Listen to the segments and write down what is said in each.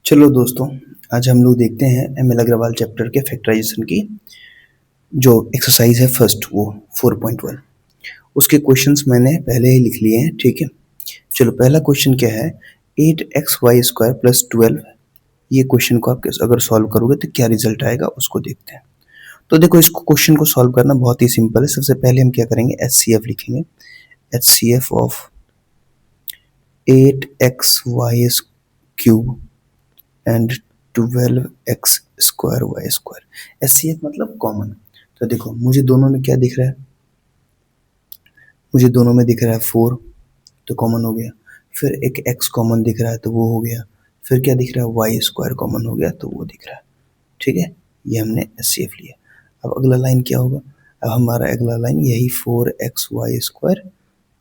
चलो दोस्तों, आज हम लोग देखते हैं एम.एल. अग्रवाल चैप्टर के फैक्टराइजेशन की जो एक्सरसाइज है फर्स्ट वो 4.1। उसके क्वेश्चंस मैंने पहले ही लिख लिए हैं, ठीक है। चलो पहला क्वेश्चन क्या है, 8xy² प्लस 12। ये क्वेश्चन को आप अगर सॉल्व करोगे तो क्या रिजल्ट आएगा उसको देखते हैं। तो देखो, इसको क्वेश्चन को सॉल्व करना बहुत ही सिंपल है। सबसे पहले हम क्या करेंगे, HCF लिखेंगे। HCF of 8xy³ and 12x² HCF मतलब कॉमन। तो देखो मुझे दोनों में क्या दिख रहा है, मुझे दोनों में दिख रहा है 4, तो कॉमन हो गया। फिर एक x कॉमन दिख रहा है तो वो हो गया। फिर क्या दिख रहा है, y² कॉमन हो गया तो वो दिख रहा है, ठीक है। ये हमने HCF लिया। अब अगला लाइन क्या होगा, अब हमारा अगला लाइन यही 4xy²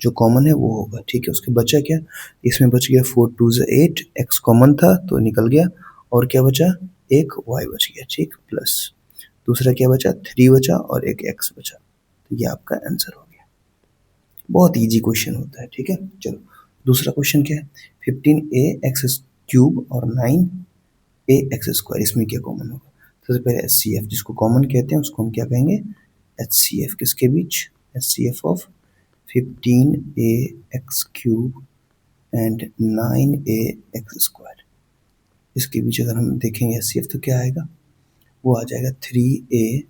जो कॉमन है वो होगा, ठीक है। उसके बचा क्या, इसमें बच गया 4 2 8, x कॉमन था तो निकल गया, और क्या बचा, एक y बच गया, ठीक, प्लस दूसरा क्या बचा, 3 बचा और एक x बचा। तो ये आपका आंसर हो गया। बहुत इजी क्वेश्चन होता है, ठीक है। चलो दूसरा क्वेश्चन क्या है, 15ax³ और 9ax², इसमें क्या कॉमन होगा। सबसे पहले HCF जिसको कॉमन कहते हैं उसको हम क्या कहेंगे, HCF किसके बीच, HCF of 15ax³ and 9ax²। इसके बीच अगर हम देखेंगे HCF तो क्या आएगा, वो आ जाएगा 3ax²,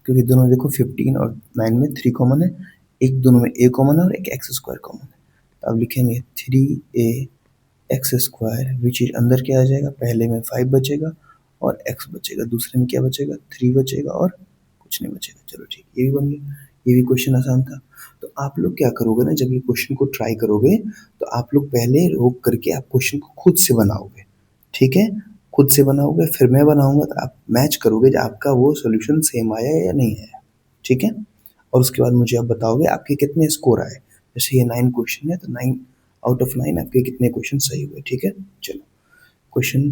क्योंकि दोनों देखो 15 और 9 में 3 कॉमन है, एक दोनों में a कॉमन है और एक x² कॉमन है। तो अब लिखेंगे 3ax², विच इज अंदर क्या आ जाएगा, पहले में 5 बचेगा और x बचेगा, दूसरे में क्या बचेगा, 3 बचेगा और कुछ नहीं बचेगा। चलो ठीक, ये भी बन गया। ये भी क्वेश्चन आसान था। तो आप लोग क्या करोगे ना, जब ये क्वेश्चन को ट्राई करोगे तो आप लोग पहले रोक करके आप क्वेश्चन को खुद से बनाओगे, ठीक है। खुद से बनाओगे, फिर मैं बनाऊंगा तो आप मैच करोगे कि आपका वो सॉल्यूशन सेम आया या नहीं आया, ठीक है। और उसके बाद मुझे आप बताओगे आपके कितने स्कोर आए। जैसे ये 9 क्वेश्चन है तो 9 आउट ऑफ 9 आपके कितने क्वेश्चन सही हुए, ठीक है। चलो क्वेश्चन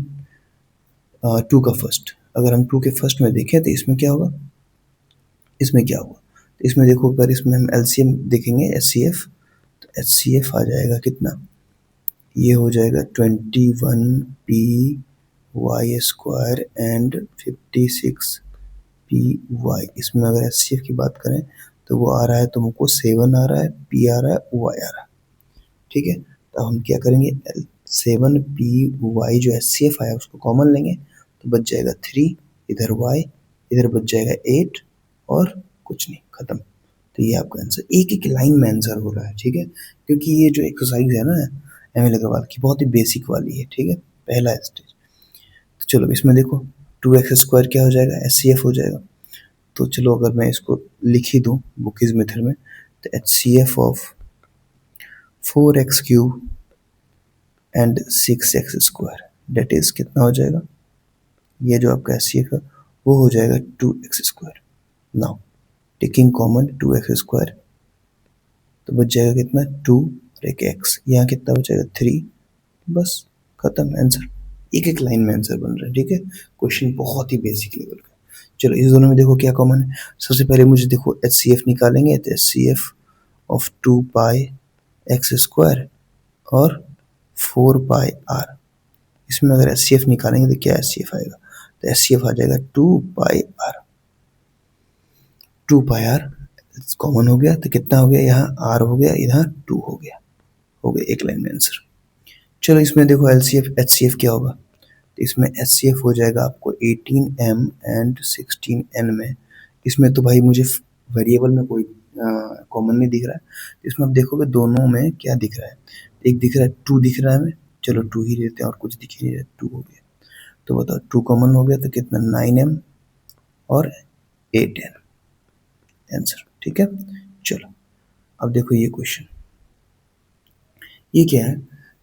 2 का फर्स्ट, अगर हम 2 के फर्स्ट में देखें तो इसमें क्या होगा, इसमें क्या होगा, तो इसमें देखो अगर इसमें हम LCM देखेंगे HCF, तो HCF आ जाएगा कितना, ये हो जाएगा 21py² एंड 56py। इसमें अगर HCF की बात करें तो वो आ रहा है, तुमको 7 आ रहा है, p आ रहा है, y आ रहा है, ठीक है। तो हम क्या करेंगे, 7py जो HCF आया उसको कॉमन लेंगे तो बच जाएगा 3, इधर y, इधर बच जाएगा 8 और कुछ नहीं, खत्म। तो ये आपका आंसर, एक एक लाइन में आंसर हो रहा है, ठीक है। क्योंकि ये जो एक्सरसाइज है ना एम.एल. अग्रवाल की, बहुत ही बेसिक वाली है, ठीक है, पहला स्टेज। तो चलो इसमें देखो 2x² क्या हो जाएगा, HCF हो जाएगा। तो चलो अगर मैं इसको लिख ही दूँ बुकीज मेथड में, तो HCF of 4x³ and 6x² that is कितना हो जाएगा, ये जो आपका HCF है वो हो जाएगा 2x²। Now taking common 2x², तो बच जाएगा कितना, 2 और एक x, यहाँ कितना बचेगा 3, बस खत्म आंसर। एक एक लाइन में आंसर बन रहा है, ठीक है। क्वेश्चन बहुत ही बेसिक लेवल का। चलो इस दोनों में देखो क्या कॉमन है, सबसे पहले मुझे देखो HCF निकालेंगे तो HCF ऑफ 2πx² और 4πr। इसमें अगर HCF निकालेंगे तो क्या HCF आएगा, तो HCF आ जाएगा 2πr। 2πr कॉमन हो गया तो कितना हो गया, यहाँ r हो गया, यहाँ 2 हो गया, हो गया एक लाइन में आंसर। चलो इसमें देखो HCF क्या होगा, तो इसमें HCF हो जाएगा आपको 18m एंड 16n में। इसमें तो भाई मुझे वेरिएबल में कोई कॉमन नहीं दिख रहा है। इसमें आप देखोगे दोनों में क्या दिख रहा है, एक दिख रहा है 2 दिख रहा है हमें, चलो 2 ही लेते हैं और कुछ दिख ही नहीं रहा, 2 हो गया। तो बताओ 2 कॉमन हो गया तो कितना, 9m और 8n आंसर, ठीक है। चलो अब देखो ये क्वेश्चन, ये क्या है,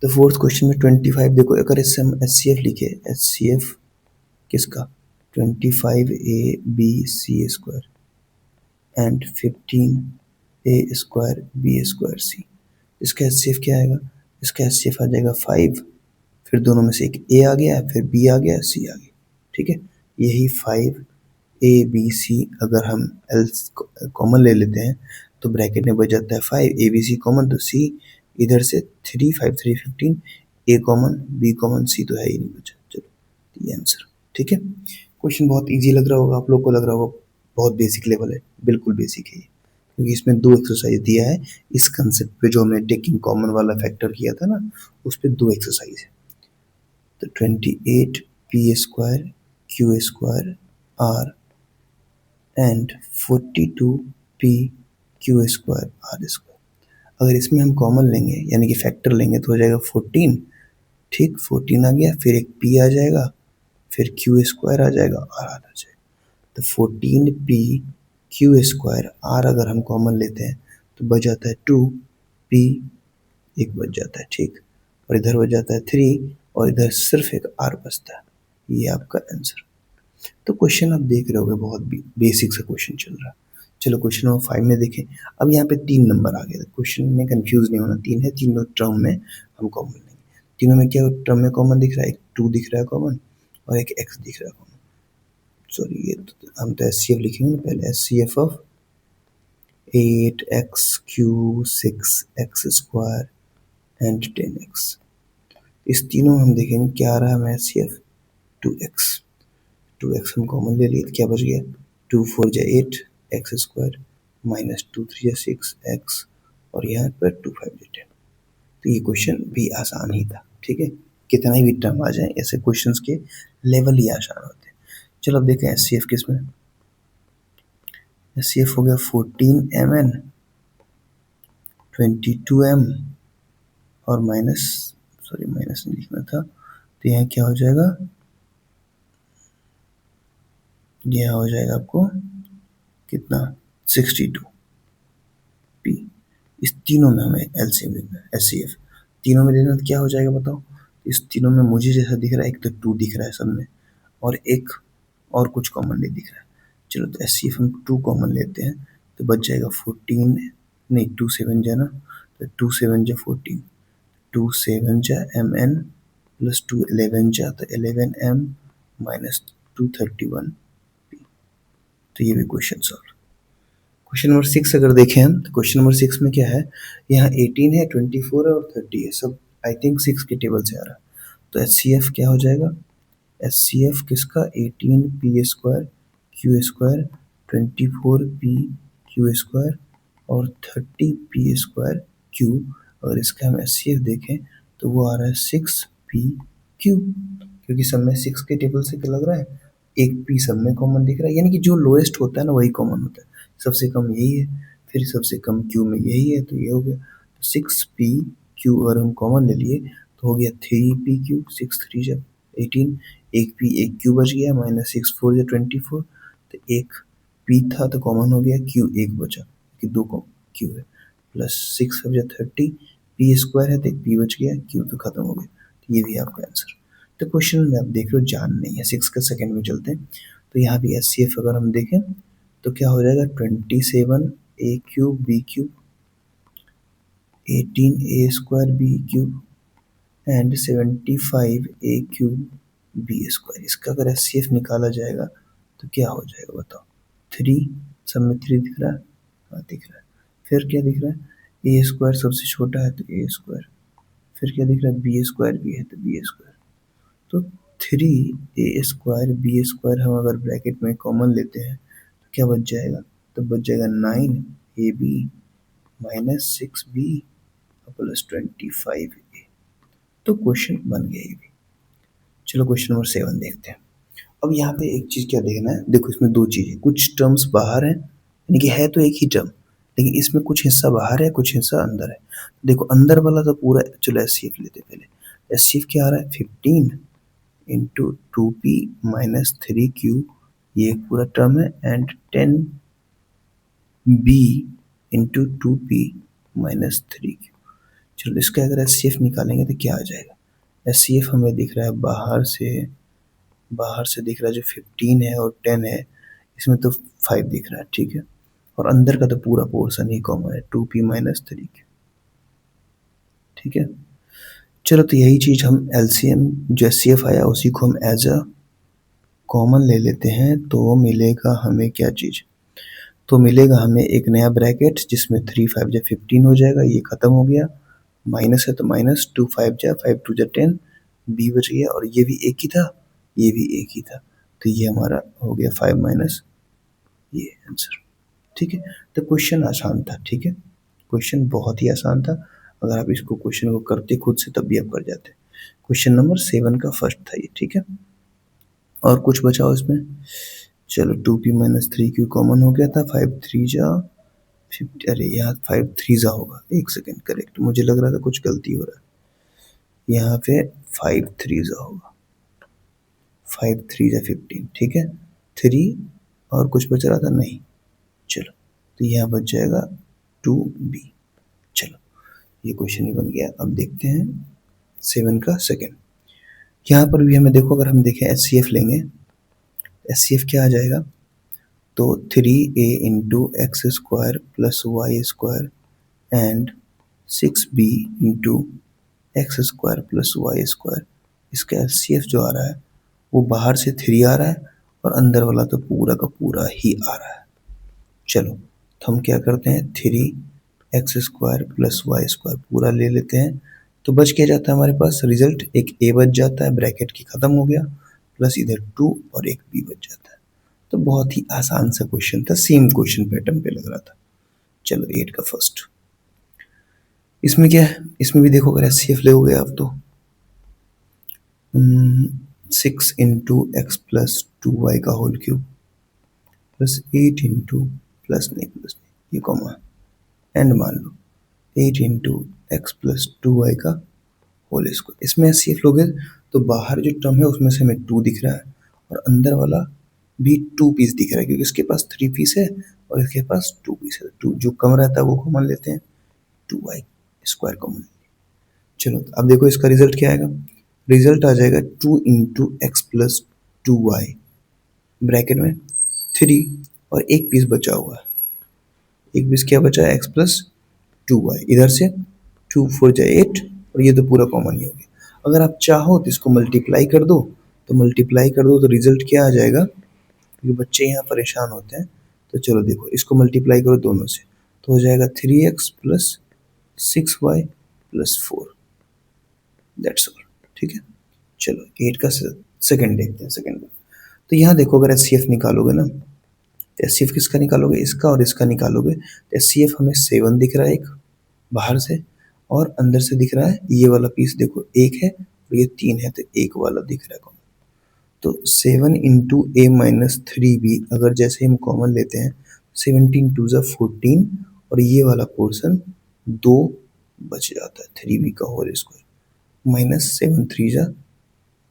तो फोर्थ क्वेश्चन में 25 देखो, अगर इससे हम HCF लिखे, HCF किसका, 25abc² एंड 15a²b²c। इसका HCF क्या आएगा, इसका HCF आ जाएगा 5, फिर दोनों में से एक a आ गया, फिर b आ गया, c आ गया, ठीक है। यही 5abc अगर हम L कॉमन ले लेते हैं तो ब्रैकेट में बच जाता है 5, abc कॉमन तो c, इधर से 3 5 3 15, ए कॉमन, बी कॉमन, सी तो है ही नहीं बचा। चलो ये आंसर, ठीक है। क्वेश्चन बहुत इजी लग रहा होगा आप लोग को, लग रहा होगा बहुत बेसिक लेवल है, बिल्कुल बेसिक है क्योंकि इसमें 2 एक्सरसाइज दिया है इस कंसेप्ट पे, जो हमने टेकिंग कॉमन वाला फैक्टर किया था ना, उस पे 2 एक्सरसाइज है। तो 28 P square Q square R and 42 P Q square R square. अगर इसमें हम कॉमन लेंगे यानी कि फैक्टर लेंगे तो हो जाएगा 14, ठीक, 14 आ गया, फिर एक पी आ जाएगा, फिर क्यू स्क्वायर आ जाएगा, आर आ जाएगा। तो 14 पी क्यू स्क्वायर आर अगर हम कॉमन लेते हैं तो बच जाता है 2 पी, एक बच जाता है, ठीक, और इधर बच जाता है 3 और इधर सिर्फ एक आर बचता है। ये आपका आंसर। तो क्वेश्चन आप देख रहे होगे बहुत बेसिक सा क्वेश्चन चल रहा है। चलो क्वेश्चन नंबर 5 में देखें। अब यहाँ पे 3 नंबर आ गए, क्वेश्चन में कंफ्यूज नहीं होना, 3 है, तीनों टर्म में हम कॉमन लेंगे। तीनों में क्या टर्म में कॉमन दिख रहा है, एक 2 दिख रहा है कॉमन और एक x दिख रहा है कॉमन। सॉरी, ये तो हम तो SCF लिखेंगे ना पहले, SCF of 8x Q 6x square and 10x। इस तीनों हम देखेंगे क्या आ रहा है हमें, SCF 2x हम कॉमन ले लिए तो क्या बच गया, 2 4 जा 8 एक्स स्क्वायर माइनस 2 3 जा 6 एक्स और यहाँ पर 2 5 जा 10। तो ये क्वेश्चन भी आसान ही था, ठीक है। कितना ही भी टर्म आ जाए ऐसे क्वेश्चंस के लेवल ही आसान होते हैं। चलो अब देखें SCF किसमें, SCF हो गया 14mn 22m और माइनस नहीं लिखना था, तो यहाँ क्या हो जाएगा, यह हो जाएगा आपको कितना 62 पी। इस तीनों में हमें एलसीएम लिखना है, SCF तीनों में लेना तो क्या हो जाएगा बताओ। इस तीनों में मुझे जैसा दिख रहा है, एक तो 2 दिख रहा है सब में और एक और कुछ कॉमन नहीं दिख रहा है। चलो तो SCF हम 2 कॉमन लेते हैं तो बच जाएगा 14, नहीं 2 7 जा ना, तो 2 7 जा 14, 2 7 जा mn प्लस 2 11 जा तो 11m माइनस 2 31 p। तो ये भी क्वेश्चन सॉल्व। क्वेश्चन नंबर 6 अगर देखें हम तो क्वेश्चन नंबर 6 में क्या है, यहाँ 18 है, 24 है और 30 है, सब आई थिंक 6 के टेबल से आ रहा है। तो SCF क्या हो जाएगा, SCF किसका 18 P square Q square 24 P Q square और 30 पी स्क्वायर क्यू। अगर इसका हम SCF देखें तो वो आ रहा है 6 पी क्यू, क्योंकि सब में 6 के टेबल से क्या लग रहा है, एक पी सब में कॉमन दिख रहा है, यानी कि जो लोएस्ट होता है ना वही कॉमन होता है। सबसे कम यही है, फिर सबसे कम क्यू में यही है, तो ये हो गया। तो 6 पी क्यू अगर हम कॉमन ले लिए तो हो गया 3 पी क्यू, 6 3 जब 18, एक पी एक क्यू बच गया, माइनस 6 4 जा 24, तो एक पी था तो कॉमन हो गया, क्यू एक बचा कि 2 क्यू है, प्लस 6 5 जा 30, पी स्क्वायर है तो एक पी बच गया, क्यू तो खत्म हो गया। तो ये भी आपका आंसर। तो क्वेश्चन में आप देख रहे हो जान नहीं है। 6 का सेकेंड में चलते हैं, तो यहाँ भी SCF अगर हम देखें तो क्या हो जाएगा, 27 a cube b cube 18 a square b cube and 75 a cube b square. इसका अगर SCF निकाला जाएगा तो क्या हो जाएगा बताओ, 3, सब में 3 दिख रहा है, हाँ दिख रहा है। फिर क्या दिख रहा है, ए स्क्वायर सबसे छोटा है तो ए स्क्वायर, फिर क्या दिख रहा है, बी स्क्वायर भी है तो बी स्क्वायर। तो 3 ए स्क्वायर बी स्क्वायर हम अगर ब्रैकेट में कॉमन लेते हैं तो क्या बच जाएगा, तो बच जाएगा 9 A B minus 6 B plus 25 A. तो क्वेश्चन बन गया ये भी। चलो क्वेश्चन नंबर 7 देखते हैं। अब यहाँ पे एक चीज़ क्या देखना है, देखो इसमें 2 चीज़ें, कुछ टर्म्स बाहर हैं, यानी कि है तो एक ही टर्म लेकिन इसमें कुछ हिस्सा बाहर है कुछ हिस्सा अंदर है। देखो अंदर वाला तो पूरा, चलो SCF लेते पहले। SCF क्या आ रहा है, 15 इंटू 2p माइनस 3q, ये एक पूरा टर्म है, and 10b into 2p minus 3q। चलो इसका अगर SCF निकालेंगे तो क्या आ जाएगा, SCF हमें दिख रहा है बाहर से दिख रहा है जो 15 है और 10 है, इसमें तो 5 दिख रहा है, ठीक है, और अंदर का तो पूरा पोर्शन ही कॉमन है 2p माइनस 3q, ठीक है। चलो तो यही चीज़ हम LCM जो SCF आया उसी को हम एज अ कॉमन ले लेते हैं, तो मिलेगा हमें क्या चीज़, तो मिलेगा हमें एक नया ब्रैकेट जिसमें 3 5 जा 15 हो जाएगा, ये ख़त्म हो गया, माइनस है तो माइनस, 2 5 जा 5 2 जा 10, बी बच गया, और ये भी एक ही था, ये भी एक ही था, तो ये हमारा हो गया 5 माइनस ये आंसर। ठीक है, तो क्वेश्चन आसान था। ठीक है, क्वेश्चन बहुत ही आसान था, अगर आप इसको क्वेश्चन को करते खुद से तब भी आप कर जाते। क्वेश्चन नंबर 7 का फर्स्ट था ये। ठीक है, और कुछ बचा उसमें, चलो 2p माइनस 3q कॉमन हो गया था, 5 3 जा 50, अरे यहाँ 5 3 जा होगा, एक सेकेंड, करेक्ट, मुझे लग रहा था कुछ गलती हो रहा है, यहाँ पे 5 3 जा होगा, 5 3 जा 15। ठीक है, 3 और कुछ बच रहा था नहीं, चलो तो यहाँ बच जाएगा 2b। चलो ये क्वेश्चन ही बन गया। अब देखते हैं 7 का सेकेंड। यहाँ पर भी हमें देखो, अगर हम देखें HCF लेंगे, HCF क्या आ जाएगा, तो 3a into X square plus Y square and 6b into X square plus Y square, इसका HCF जो आ रहा है वो बाहर से 3 आ रहा है और अंदर वाला तो पूरा का पूरा ही आ रहा है। चलो तो हम क्या करते हैं, 3x square plus Y square पूरा ले लेते हैं, तो बच क्या जाता है हमारे पास रिजल्ट, एक a बच जाता है, ब्रैकेट की खत्म हो गया, प्लस इधर 2 और एक b बच जाता है। तो बहुत ही आसान सा क्वेश्चन था, सेम क्वेश्चन पैटर्न पे लग रहा था। चलो 8 का फर्स्ट, इसमें क्या है, इसमें भी देखो अगर HCF ले हो गया आप तो 6 इंटू एक्स प्लस 2y का whole cube plus 8 into plus नहीं ये कॉमा एंड मान लो 8 इंटू एक्स प्लस 2y का होल स्क्वायर। इसमें HCF लोगे तो बाहर जो टर्म है उसमें से हमें 2 दिख रहा है और अंदर वाला भी 2 पीस दिख रहा है, क्योंकि इसके पास 3 पीस है और इसके पास 2 पीस है, 2 जो कम रहता है वो कॉमन लेते हैं, 2y स्क्वायर कॉमन। चलो अब देखो इसका रिजल्ट क्या आएगा, रिजल्ट आ जाएगा 2 into x plus 2y bracket में 3 और एक पीस बचा हुआ है, एक पीस क्या बचा है, एक्स प्लस 2y, इधर से 2 4 जाए 8 और ये तो पूरा कॉमन ही हो गया। अगर आप चाहो तो इसको मल्टीप्लाई कर दो, तो रिजल्ट क्या आ जाएगा, क्योंकि बच्चे यहाँ परेशान होते हैं, तो चलो देखो इसको मल्टीप्लाई करो दोनों से, तो हो जाएगा 3x plus 6y plus 4, that's all. ठीक है, चलो 8 का सेकंड देखते हैं, सेकंड का। तो यहाँ देखो अगर HCF निकालोगे ना, तो HCF किसका निकालोगे, इसका और इसका निकालोगे, तो HCF हमें 7 दिख रहा है एक बाहर से, और अंदर से दिख रहा है ये वाला पीस, देखो एक है और ये 3 है, तो एक वाला दिख रहा है कॉमन। तो 7 इंटू ए माइनस 3b अगर जैसे हम कॉमन लेते हैं, 17 2 जा 14 और ये वाला पोर्सन 2 बच जाता है, 3b का होल स्क्वायर माइनस 7 3 जा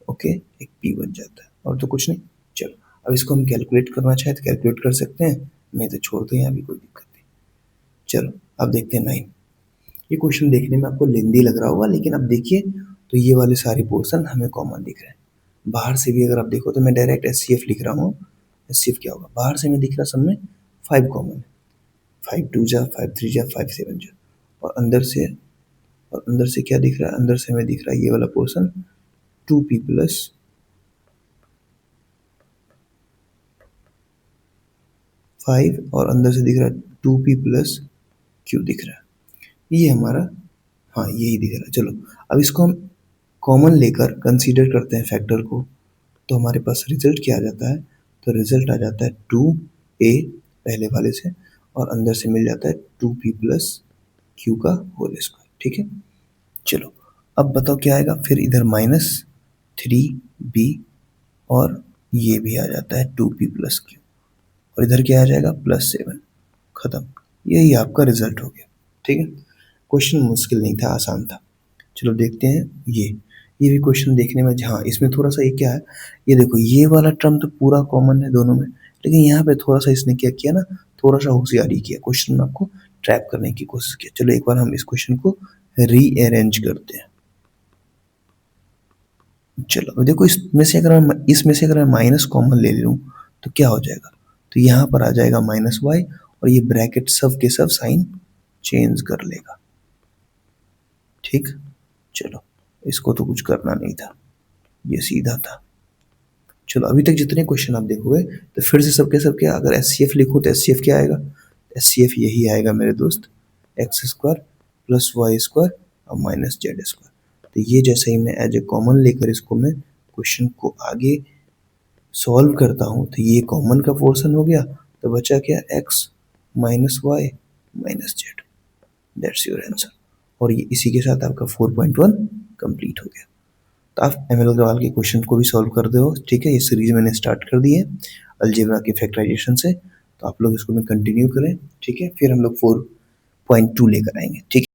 ओके, एक p बच जाता है, और तो कुछ नहीं। चलो अब इसको हम कैलकुलेट करना चाहे तो कैलकुलेट कर सकते हैं, नहीं तो छोड़ दो, यहाँ भी कोई दिक्कत नहीं। चलो अब देखते हैं 9। ये क्वेश्चन देखने में आपको लेंदी लग रहा होगा, लेकिन अब देखिए तो ये वाले सारे पोर्शन हमें कॉमन दिख रहे हैं। बाहर से भी अगर आप देखो तो मैं डायरेक्ट HCF लिख रहा हूँ, HCF क्या होगा, बाहर से मैं दिख रहा सब में 5 कॉमन है, 5 2 जा 5 3 जा 5 7 जा, और अंदर से क्या दिख रहा है, अंदर से हमें दिख रहा है ये वाला पोर्शन 2p प्लस 5 और अंदर से दिख रहा है 2p प्लस q दिख रहा है, ये हमारा, हाँ यही दिख रहा है। चलो अब इसको हम कॉमन लेकर कंसीडर करते हैं फैक्टर को, तो हमारे पास रिजल्ट क्या आ जाता है, तो रिजल्ट आ जाता है 2a पहले वाले से और अंदर से मिल जाता है 2p प्लस q का होल स्क्वायर। ठीक है, चलो अब बताओ क्या आएगा, फिर इधर माइनस 3b और ये भी आ जाता है 2p प्लस q, और इधर क्या आ जाएगा प्लस 7, खत्म, यही आपका रिजल्ट हो गया। ठीक है, क्वेश्चन मुश्किल नहीं था, आसान था। चलो देखते हैं ये भी क्वेश्चन देखने में, हाँ इसमें थोड़ा सा ये क्या है, ये देखो ये वाला टर्म तो पूरा कॉमन है दोनों में, लेकिन यहाँ पे थोड़ा सा इसने क्या किया ना, थोड़ा सा होशियारी किया, क्वेश्चन में आपको ट्रैप करने की कोशिश की। चलो एक बार हम इस क्वेश्चन को रीअरेंज करते हैं। चलो अब देखो इसमें से अगर मैं माइनस कॉमन ले लूँ तो क्या हो जाएगा, तो यहाँ पर आ जाएगा माइनस वाई और ये ब्रैकेट सब के सब साइन चेंज कर लेगा। ठीक, चलो इसको तो कुछ करना नहीं था, ये सीधा था। चलो अभी तक जितने क्वेश्चन आप देखोगे तो फिर से सबके सब क्या, अगर HCF लिखो तो HCF क्या आएगा, HCF यही आएगा मेरे दोस्त, X square plus Y square और माइनस जेड स्क्वायर। तो ये जैसे ही मैं एज ए कॉमन लेकर इसको मैं क्वेश्चन को आगे सॉल्व करता हूँ तो ये कॉमन का पोर्शन हो गया, तो बचा क्या X minus Y minus Z, that's your answer. और ये इसी के साथ आपका 4.1 कंप्लीट हो गया। तो आप एम एल अग्रवाल के क्वेश्चन को भी सॉल्व कर दो, ठीक है। ये सीरीज मैंने स्टार्ट कर दी है अलजेब्रा के फैक्टराइजेशन से, तो आप लोग इसको में कंटिन्यू करें, ठीक है। फिर हम लोग 4.2 लेकर आएंगे, ठीक है।